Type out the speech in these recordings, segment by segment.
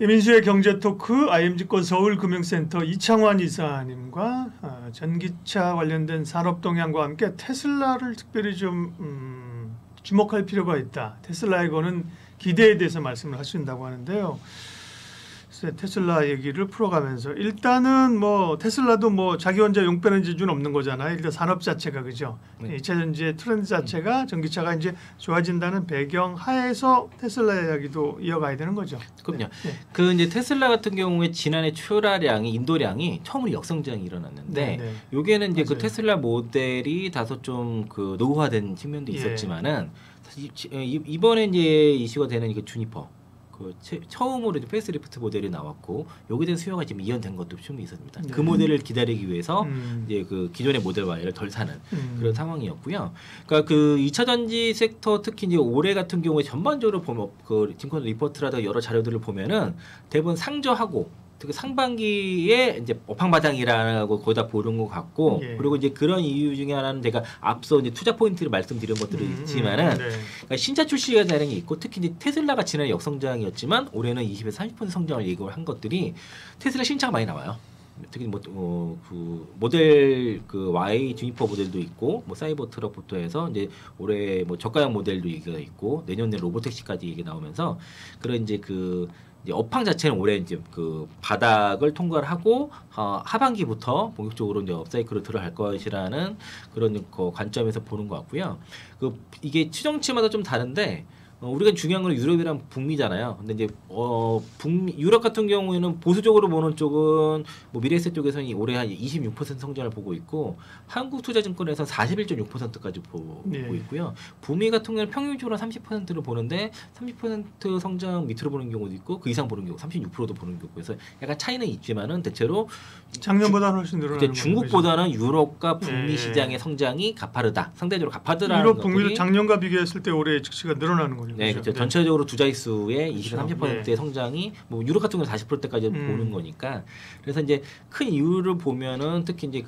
이민수의 경제토크 IM증권 서울금융센터 이창환 이사님과 전기차 관련된 산업 동향과 함께 테슬라를 특별히 좀 주목할 필요가 있다. 테슬라에 거는 기대에 대해서 말씀을 하신다고 하는데요. 테슬라 얘기를 풀어가면서 일단은 뭐 테슬라도 뭐 자기 혼자 용 빼는 지주는 없는 거잖아요. 일단 산업 자체가 그죠. 네. 2차 전지의 트렌드 자체가 전기차가 이제 좋아진다는 배경 하에서 테슬라 이야기도 이어가야 되는 거죠. 그럼요. 네. 그 이제 테슬라 같은 경우에 지난해 출하량이 인도량이 처음으로 역성장이 일어났는데 네. 요게는 이제 맞아요. 그 테슬라 모델이 다소 좀 그 노후화된 측면도 예. 있었지만은 사실 이번에 이제 이슈가 되는 그 주니퍼 처음으로 이제 페이스리프트 모델이 나왔고 여기에 대한 수요가 지금 이연된 것도 충분히 있었습니다. 네. 그 모델을 기다리기 위해서 이제 그 기존의 모델 Y를 덜 사는 그런 상황이었고요. 그러니까 그 2차 전지 섹터 특히 이제 올해 같은 경우에 전반적으로 보면 그 증권 리포트라든가 여러 자료들을 보면은 대부분 상저하고 특히 상반기에 이제 업황바닥이라고 거의 다 보는 것 같고 예. 그리고 이제 그런 이유 중에 하나는 제가 앞서 이제 투자 포인트를 말씀드린 것들이 있지만은 네. 그러니까 신차 출시가 대량이 있고 특히 이제 테슬라가 지난해 역성장이었지만 올해는 20에서 30% 성장을 예고를 한 것들이 테슬라 신차가 많이 나와요. 특히 그 모델 그 Y 주니퍼 모델도 있고 뭐 사이버 트럭부터 해서 이제 올해 뭐 저가형 모델도 얘기가 있고 내년에 로보택시까지 얘기 나오면서 그런 이제 그 이제 업황 자체는 올해 이제 그 바닥을 통과를 하고 하반기부터 본격적으로 이제 업사이클로 들어갈 것이라는 그런 그 관점에서 보는 것 같고요. 그 이게 추정치마다 좀 다른데 우리가 중요한 건 유럽이랑 북미잖아요. 근데 이제 유럽 같은 경우에는 보수적으로 보는 쪽은 뭐 미래에셋 쪽에서는 올해 한 26% 성장을 보고 있고 한국투자증권에서 41.6%까지 보고 있고요. 북미 같은 경우는 평균적으로 30%를 보는데 30% 성장 밑으로 보는 경우도 있고 그 이상 보는 경우 36%도 보는 경우 그래서 약간 차이는 있지만은 대체로 작년보다는 훨씬 늘어나는 중국보다는 유럽과 북미 예. 시장의 성장이 가파르다. 상대적으로 가파르다는 유럽 것들이 북미도 작년과 비교했을 때 올해 즉시가 늘어나는 거죠. 네, 그렇죠. 전체적으로 두 자릿수의 20에서 그렇죠. 30%의 네. 성장이 뭐 유럽 같은 경우는 40%대까지 보는 거니까 그래서 이제 큰 이유를 보면은 특히 이제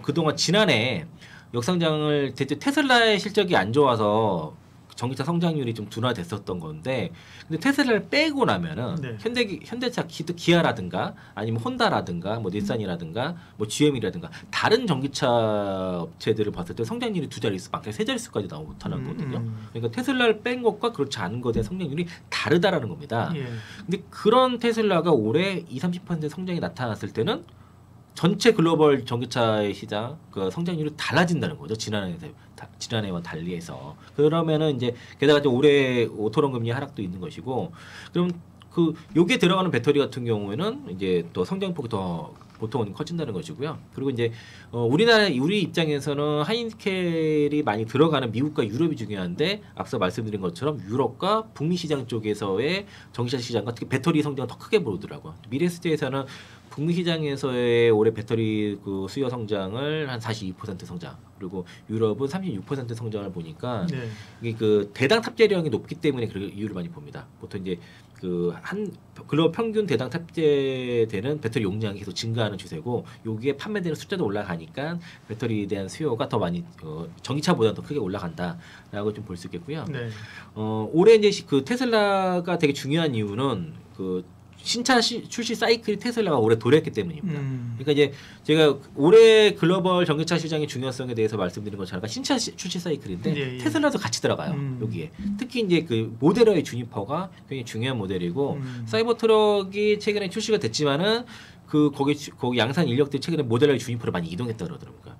그동안 지난해 역성장을 대체 테슬라의 실적이 안 좋아서 전기차 성장률이 좀 둔화됐었던 건데 근데 테슬라를 빼고 나면은 네. 현대차 기아라든가 아니면 혼다라든가 뭐 닛산이라든가 뭐 GM이라든가 다른 전기차 업체들을 봤을 때 성장률이 두 자릿수 밖에 세 자릿수까지 나타난 거거든요. 그러니까 테슬라를 뺀 것과 그렇지 않은 것의 성장률이 다르다라는 겁니다. 예. 근데 그런 테슬라가 올해 20-30% 성장이 나타났을 때는 전체 글로벌 전기차의 시장 그 성장률이 달라진다는 거죠. 지난해와 달리해서. 그러면은 이제 게다가 이제 올해 오토론 금리 하락도 있는 것이고 그럼 그 여기에 들어가는 배터리 같은 경우에는 이제 또 성장폭이 더 보통은 커진다는 것이고요. 그리고 이제 우리 입장에서는 하이니켈이 많이 들어가는 미국과 유럽이 중요한데 앞서 말씀드린 것처럼 유럽과 북미 시장 쪽에서의 전기차 시장과 특히 배터리 성장을 더 크게 보더라고요. 미래에셋에서는 북미 시장에서의 올해 배터리 그 수요 성장을 한 42% 성장 그리고 유럽은 36% 성장을 보니까 네. 이게 그 대당 탑재량이 높기 때문에 그 이유를 많이 봅니다. 보통 이제 그 한 글로벌 평균 대당 탑재되는 배터리 용량이 계속 증가하는 추세고 여기에 판매되는 숫자도 올라가니까 배터리에 대한 수요가 더 많이 전기차보다 더 크게 올라간다라고 좀 볼 수 있겠고요. 네. 올해 이제 그 테슬라가 되게 중요한 이유는 그 신차 출시 사이클이 테슬라가 올해 도래했기 때문입니다. 그러니까 이제 제가 올해 글로벌 전기차 시장의 중요성에 대해서 말씀드린 것처럼 신차 출시 사이클인데 예. 테슬라도 같이 들어가요. 여기에 특히 이제 그 모델의 주니퍼가 굉장히 중요한 모델이고 사이버 트럭이 최근에 출시가 됐지만은 거기 양산 인력들이 최근에 모델의 주니퍼를 많이 이동했다 그러더라고요.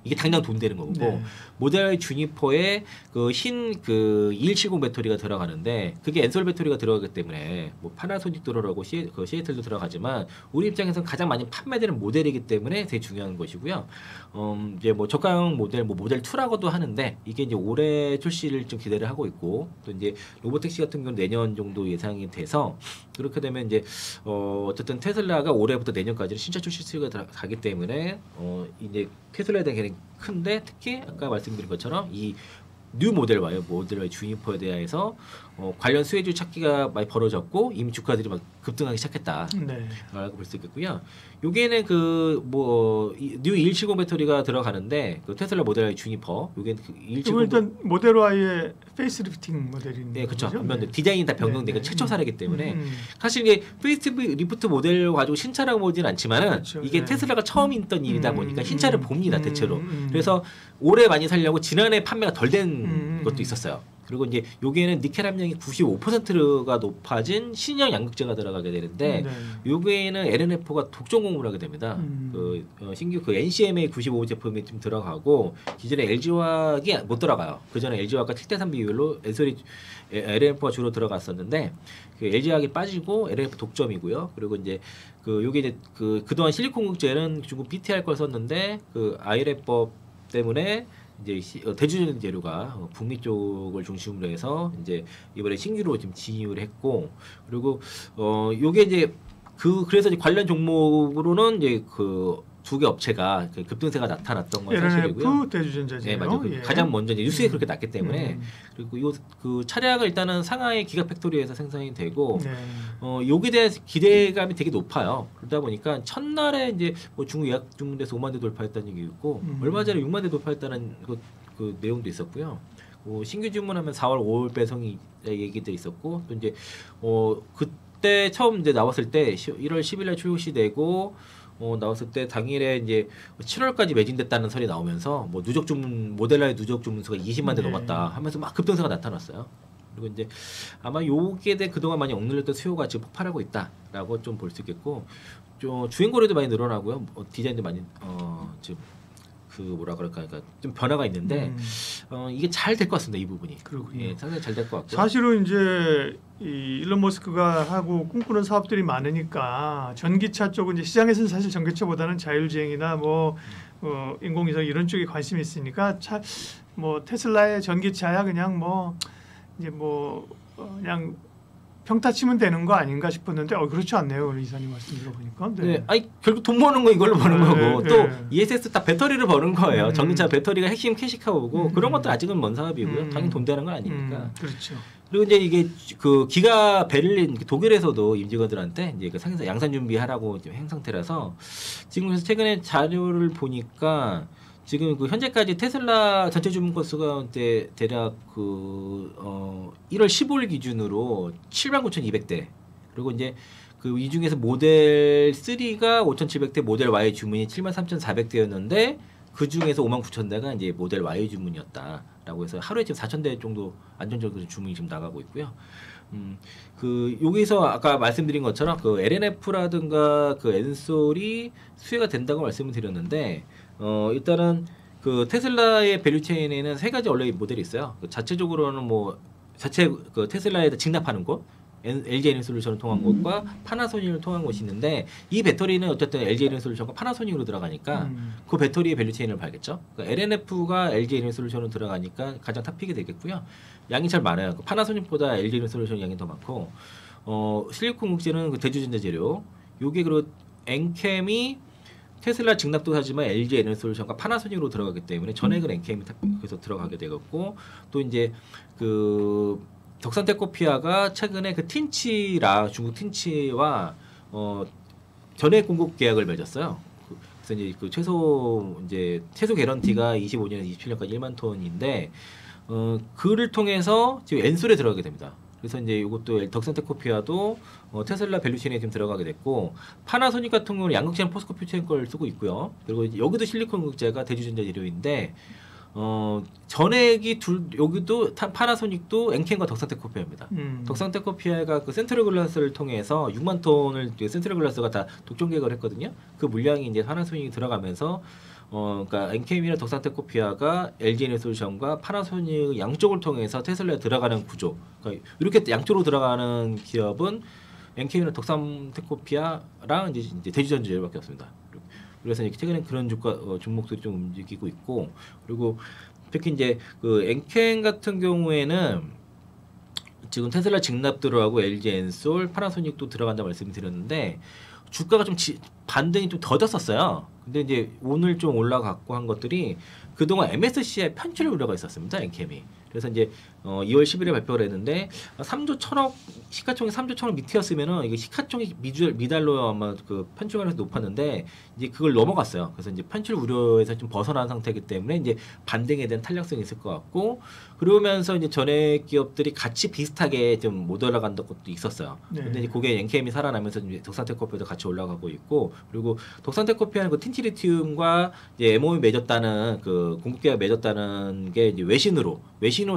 이게 당장 돈 되는 거고 네. 모델 주니퍼에 그 흰 그 2170 배터리가 들어가는데 그게 엔솔 배터리가 들어가기 때문에 뭐 파나소닉도 들어가고 시애틀도 들어가지만 우리 입장에서는 가장 많이 판매되는 모델이기 때문에 되게 중요한 것이고요. 이제 뭐 저가형 모델 뭐 모델 2라고도 하는데 이게 이제 올해 출시를 좀 기대를 하고 있고 또 이제 로보택시 같은 경우는 내년 정도 예상이 돼서 그렇게 되면 이제 어쨌든 테슬라가 올해부터 내년까지는 신차 출시 수요가 가기 때문에 이제 테슬라에 대한 개념이 큰데 특히 아까 말씀드린 것처럼 이 뉴 모델 Y 주니퍼에 대해서 관련 수혜주 찾기가 많이 벌어졌고 이미 주가들이 막 급등하기 시작했다. 네. 라고 볼 수 있겠고요. 여기에는 뉴 2170 배터리가 들어가는데 그 테슬라 모델 Y 주니퍼 요게 그 이거 일단 모델 Y의 페이스리프팅 모델인 네, 그렇죠. 거죠? 네. 디자인이 다 변경된 게 네. 최초 사례이기 때문에 사실 이게 페이스리프트 모델 가지고 신차라고 보진 않지만은 그렇죠. 이게 네. 테슬라가 처음 있던 일이다 보니까 신차를 봅니다 대체로. 음. 그래서 올해 많이 살려고 지난해 판매가 덜 된 것도 있었어요. 그리고 이제 여기에는 니켈 함량이 95%가 높아진 신형 양극재가 들어가게 되는데 네. 여기에는 LNF가 독점 공부를 하게 됩니다. 신규 NCMA 95 제품이 좀 들어가고 기존에 LG화학이 못 들어가요. 그 전에 LG화학과 7대3 비율로 LNF가 주로 들어갔었는데 그 LG화학이 빠지고 LNF 독점이고요. 그리고 이제 요게 이제 그동안 실리콘 극재는 중국 BTR 걸 썼는데 그 IRA법 때문에 이제 대주전 재료가 북미 쪽을 중심으로 해서 이제 이번에 신규로 지금 진입을 했고 그리고 요게 이제 그래서 이제 관련 종목으로는 이제 두 개 업체가 급등세가 나타났던 건 사실이고요. LNF 대주전자재료. 네, 맞아요. 예. 가장 먼저 이제 뉴스에 그렇게 났기 때문에 그리고 그 차량은 일단은 상하이 기가팩토리에서 생산이 되고 네. 여기에 대한 기대감이 되게 높아요. 그러다 보니까 첫날에 이제 뭐 중국 예약 주문돼서 5만 대 돌파했다는 얘기 있고 얼마 전에 6만 대 돌파했다는 그 내용도 있었고요. 신규 주문하면 4월 5월 배송이 얘기도 있었고 또 이제 그때 처음 이제 나왔을 때 1월 10일에 출시되고 나왔을 때 당일에 이제 7월까지 매진됐다는 설이 나오면서 뭐 누적 주문 모델라의 누적 주문수가 20만 대 네. 넘었다 하면서 막 급등세가 나타났어요. 그리고 이제 아마 요게 대해 그동안 많이 억눌렸던 수요가 지금 폭발하고 있다라고 좀 볼 수 있겠고 좀 주행 거리도 많이 늘어나고요. 디자인도 많이 지금 뭐라 그럴까 그러니까 좀 변화가 있는데 이게 잘 될 것 같습니다. 이 부분이. 그렇군요. 예, 상당히 잘 될 것 같고요. 사실은 이제 이 일론 머스크가 하고 꿈꾸는 사업들이 많으니까 전기차 쪽은 이제 시장에서는 사실 전기차보다는 자율주행이나 뭐 인공위성 이런 쪽에 관심이 있으니까 뭐 테슬라의 전기차야 그냥 뭐 이제 뭐 그냥 평타 치면 되는 거 아닌가 싶었는데 그렇지 않네요. 우리 이사님 말씀 들어보니까. 네. 아니 결국 돈 버는 거 이걸로 버는 거고 네, 또 네. ESS 딱 배터리를 버는 거예요. 전기차 배터리가 핵심 캐시카우고 그런 것도 아직은 먼 사업이고요. 당연히 돈 되는 건 아니니까. 그렇죠. 그리고 이제 이게 그 기가 베를린 독일에서도 임직원들한테 이제 그 양산 준비하라고 지금 행 상태라서 지금 그래서 최근에 자료를 보니까 지금 그 현재까지 테슬라 전체 주문 건수가 대략 1월 15일 기준으로 79,200대. 그리고 이제 이 중에서 모델 3가 5,700대, 모델 Y 주문이 73,400대였는데 그 중에서 59,000대가 이제 모델 Y 주문이었다라고 해서 하루에 지금 4,000대 정도 안정적으로 주문이 지금 나가고 있고요. 여기서 아까 말씀드린 것처럼 그 LNF라든가 그 엔솔이 수혜가 된다고 말씀을 드렸는데 일단은 그 테슬라의 밸류체인에는 세 가지 원래 모델이 있어요. 자체적으로는 그 테슬라에다 직납하는 곳, LG 에너솔루션을 통한 곳과 파나소닉을 통한 곳이 있는데 이 배터리는 어쨌든 LG 에너솔루션과 파나소닉으로 들어가니까 그 배터리의 밸류체인을 봐야겠죠. 그러니까 LNF가 LG 에너솔루션으로 들어가니까 가장 탑픽이 되겠고요. 양이 잘 많아요. 파나소닉보다 LG 에너솔루션 양이 더 많고 실리콘 국제는 그 대주전자 재료. 요게 그리고 엔캠이 테슬라 직납도 하지만 LG 에너솔루션과 파나소닉으로 들어가기 때문에 전액은 엔캠이 그래서 들어가게 되겠고 또 이제 그 덕산테코피아가 최근에 그 중국 틴치와 전액 공급 계약을 맺었어요. 그래서 이제 그 최소 개런티가 25년에서 27년까지 1만 톤인데 그를 통해서 지금 엔솔에 들어가게 됩니다. 그래서 이제 이것도 덕산테코피아도 테슬라 밸류체인에 지금 들어가게 됐고 파나소닉 같은 경우는 양극재는 포스코 퓨처인 걸 쓰고 있고요. 그리고 여기도 실리콘 극재가 대주전자 재료인데 전액이 여기도 파나소닉도 엔캠과 덕산테코피아입니다. 덕산테코피아가 그 센트럴 글라스를 통해서 6만 톤을 센트럴 글라스가 다 독점 계획을 했거든요. 그 물량이 이제 파나소닉이 들어가면서 그러니까 엔캠이나 덕산테코피아가 LG 에너솔루션과 파나소닉 양쪽을 통해서 테슬라에 들어가는 구조. 그러니까 이렇게 양쪽으로 들어가는 기업은 엔캠이나 덕산테코피아랑 이제 대주전자 재료밖에 없습니다. 그래서 최근에 그런 종목들이 좀 움직이고 있고 그리고 특히 이제 그 엔캠 같은 경우에는 지금 테슬라 직납 들어가고 LG 엔솔, 파나소닉도 들어간다 말씀드렸는데 주가가 좀 반등이 좀 더뎠었어요. 근데 이제 오늘 좀 올라갔고 한 것들이 그동안 MSCI 편출 우려가 있었습니다. 엔캠이. 그래서 이제 2월 10일에 발표를 했는데 3조 1천억 시가총액 3조 1천억 밑이었으면은 이게 시가총액 미달로 아마 그 편출 가능성이 높았는데 이제 그걸 넘어갔어요. 그래서 이제 편출 우려에서 좀 벗어난 상태이기 때문에 이제 반등에 대한 탄력성이 있을 것 같고 그러면서 이제 전액 기업들이 같이 비슷하게 좀 못 올라간 것도 있었어요. 네. 근데 이제 그게 엔케임이 살아나면서 이제 덕산테크코피도 같이 올라가고 있고 그리고 덕산테크코피는 그 틴티리튬과 이제 MOU 맺었다는 그 공급계약 맺었다는 게 이제 외신으로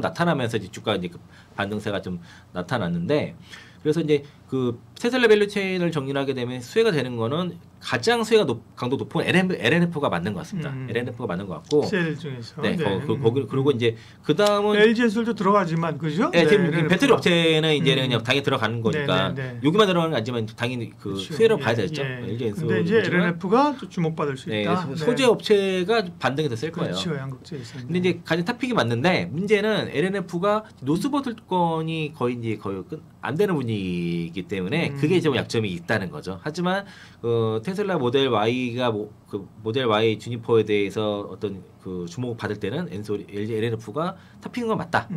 나타나면서 이제 주가 이제 그 반등세가 좀 나타났는데 그래서 이제 그 테슬라 밸류체인을 정리하게 되면 수혜가 되는 거는 가장 수혜가 강도 높은 LNF가 맞는 것 같습니다. LNF가 맞는 것 같고 셀 중에서 네, 그리고 이제 그 다음은 LG엔솔도 들어가지만 그죠? 네, 지금 LNF 가. 배터리 업체는 이제는 그냥 당연히 들어가는 거니까 여기만 들어가는 건 아니지만 당연히 그 그렇죠. 수혜를 봐야 되겠죠. 예. LG엔솔 근데 이제 LNF가 또 주목받을 수 네, 있다. 소재 업체가 반등이 더 셀 거예요. 그렇죠, 양극재에서. 근데 이제 가장 탑픽이 맞는데 문제는 LNF가 노스버틀권이 거의 안 되는 분위기이기 때문에 그게 좀 약점이 있다는 거죠. 하지만 테슬라 모델 Y가 그 모델 Y 주니퍼에 대해서 어떤 그 주목을 받을 때는 LNF가 탑픽인 건 맞다.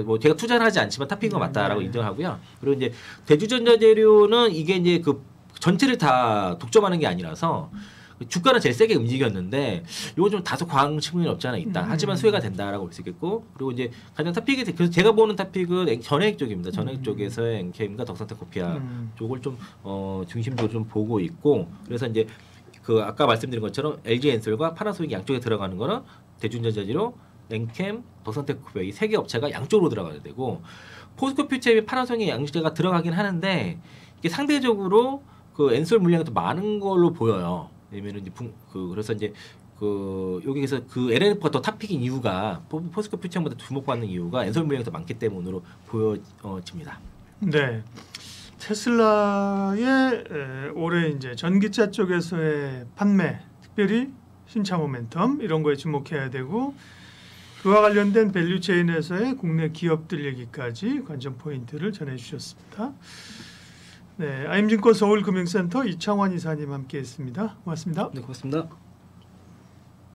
뭐 제가 투자는 하지 않지만 탑픽인 건 맞다라고 인정하고요. 그리고 이제 대주전자재료는 이게 이제 그 전체를 다 독점하는 게 아니라서 주가는 제일 세게 움직였는데 이거 좀 다소 과한 측면이 없지 않아 있다. 하지만 수혜가 된다라고 볼 수 있겠고 그리고 이제 가장 탑픽이 그래서 제가 보는 탑픽은 전액 쪽입니다. 전액 쪽에서의 엔케임과 덕산테크코피아 쪽을 좀 중심적으로 좀 보고 있고 그래서 이제 그 아까 말씀드린 것처럼 LG엔솔과 파나소닉 양쪽에 들어가는 거는 대중전자재료, 엔캠, 덕산테크코피아 이 세 개 업체가 양쪽으로 들어가야 되고 포스코퓨처 파나소닉 양쪽가 들어가긴 하는데 이게 상대적으로 그 엔솔 물량이 더 많은 걸로 보여요. 왜냐면은 이제 그래서 이제 그 여기에서 그 LNF가 더 탑픽인 이유가 포스코 퓨처보다 주목받는 이유가 엔솔 물량이 더 많기 때문으로 보여집니다. 네, 테슬라의 올해 이제 전기차 쪽에서의 판매, 특별히 신차 모멘텀 이런 거에 주목해야 되고 그와 관련된 밸류체인에서의 국내 기업들 얘기까지 관전 포인트를 전해주셨습니다. 네, 아임증권 서울금융센터 이창환 이사님 함께했습니다. 고맙습니다. 네, 고맙습니다.